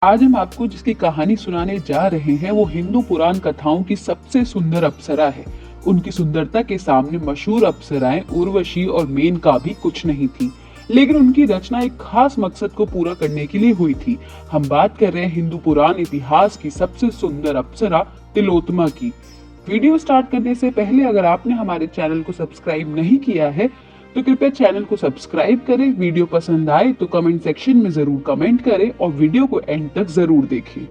आज हम आपको जिसकी कहानी सुनाने जा रहे हैं वो हिंदू पुराण कथाओं की सबसे सुंदर अप्सरा है। उनकी सुंदरता के सामने मशहूर अप्सराएं उर्वशी और मेनका भी कुछ नहीं थी, लेकिन उनकी रचना एक खास मकसद को पूरा करने के लिए हुई थी। हम बात कर रहे हैं हिंदू पुराण इतिहास की सबसे सुंदर अप्सरा तिलोत्तमा की। वीडियो स्टार्ट करने से पहले अगर आपने हमारे चैनल को सब्सक्राइब नहीं किया है तो कृपया चैनल को सब्सक्राइब करें। वीडियो पसंद आए तो कमेंट सेक्शन में जरूर कमेंट करें और वीडियो को एंड तक जरूर देखें।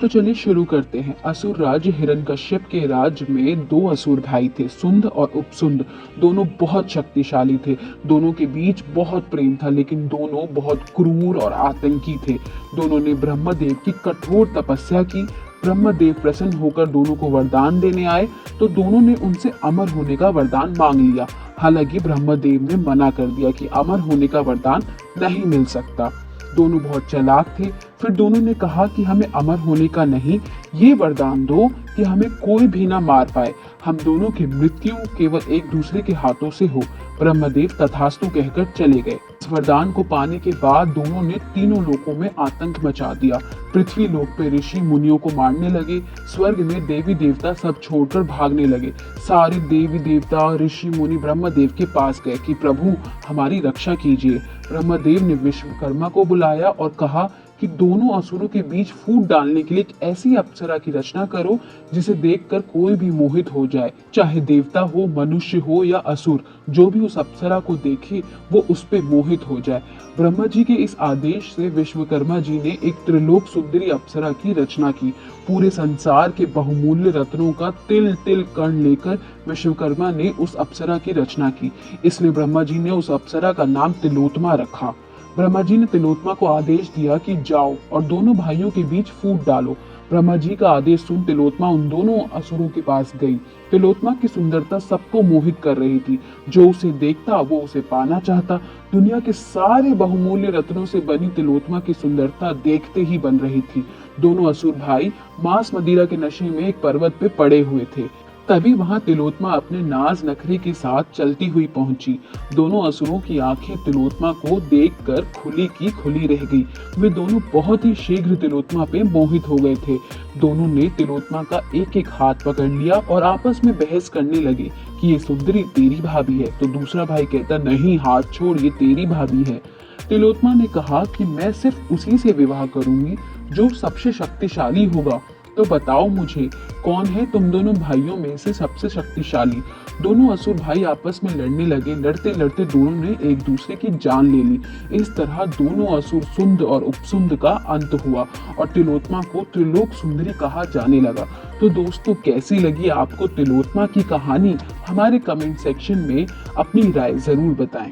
तो चलिए शुरू करते हैं। असुर राज्य हिरण्यकश्यप के राज्य में दो असुर भाई थे, सुंद और उपसुंद। दोनों बहुत शक्तिशाली थे, दोनों के बीच बहुत प्रेम था, लेकिन दोनों बहुत क्रूर और आतंकी थे। दोनों ने ब्रह्मदेव की कठोर तपस्या की। ब्रह्मदेव प्रसन्न होकर दोनों को वरदान देने आए तो दोनों ने उनसे अमर होने का वरदान मांग लिया। हालांकि ब्रह्मदेव ने मना कर दिया कि अमर होने का वरदान नहीं मिल सकता। दोनों बहुत चालाक थे। फिर दोनों ने कहा कि हमें अमर होने का नहीं, ये वरदान दो कि हमें कोई भी ना मार पाए, हम दोनों की मृत्यु केवल एक दूसरे के हाथों से हो। ब्रह्मदेव तथास्तु कहकर चले गए। इस वरदान को पाने के बाद दोनों ने तीनों लोकों में आतंक मचा दिया। पृथ्वी लोक पे ऋषि मुनियों को मारने लगे, स्वर्ग में देवी देवता सब छोड़कर भागने लगे। सारे देवी देवता ऋषि मुनि ब्रह्मदेव के पास गए कि प्रभु हमारी रक्षा कीजिए। ब्रह्मदेव ने विश्वकर्मा को बुलाया और कहा कि दोनों असुरों के बीच फूट डालने के लिए एक ऐसी अप्सरा की रचना करो जिसे देखकर कोई भी मोहित हो जाए, चाहे देवता हो, मनुष्य हो या असुर। जो भी उस अप्सरा को देखे वो उस पे मोहित हो जाए। ब्रह्मा जी के इस आदेश से विश्वकर्मा जी ने एक त्रिलोक सुंदरी अप्सरा की रचना की। पूरे संसार के बहुमूल्य रत्नों का तिल तिल कण लेकर विश्वकर्मा ने उस अप्सरा की रचना की। इसलिए ब्रह्मा जी ने उस अप्सरा का नाम तिलोत्तमा रखा। ब्रह्मा जी ने तिलोत्तमा को आदेश दिया कि जाओ और दोनों भाइयों के बीच फूट डालो। ब्रह्मा जी का आदेश सुन तिलोत्तमा उन दोनों असुरों के पास गई। तिलोत्तमा की सुंदरता सबको मोहित कर रही थी। जो उसे देखता वो उसे पाना चाहता। दुनिया के सारे बहुमूल्य रत्नों से बनी तिलोत्तमा की सुंदरता देखते ही बन रही थी। दोनों असुर भाई मांस मदिरा के नशे में एक पर्वत पे पड़े हुए थे। तभी वहां तिलोत्तमा अपने नाज नखरे के साथ चलती हुई पहुंची। दोनों असुरों की आंखें तिलोत्तमा को देखकर खुली की खुली रह गई। वे दोनों बहुत ही शीघ्र तिलोत्तमा पे मोहित हो गए थे। दोनों ने तिलोत्तमा का एक एक हाथ पकड़ लिया और आपस में बहस करने लगे कि ये सुंदरी तेरी भाभी है। तो दूसरा भाई कहता नहीं, हाथ छोड़, ये तेरी भाभी है। तिलोत्तमा ने कहा कि मैं सिर्फ उसी से विवाह करूंगी जो सबसे शक्तिशाली होगा। तो बताओ मुझे कौन है तुम दोनों भाइयों में से सबसे शक्तिशाली। दोनों असुर भाई आपस में लड़ने लगे। लड़ते लड़ते दोनों ने एक दूसरे की जान ले ली। इस तरह दोनों असुर सुंद और उपसुंद का अंत हुआ और तिलोत्तमा को त्रिलोक सुंदरी कहा जाने लगा। तो दोस्तों कैसी लगी आपको तिलोत्तमा की कहानी? हमारे कमेंट सेक्शन में अपनी राय जरूर बताएं।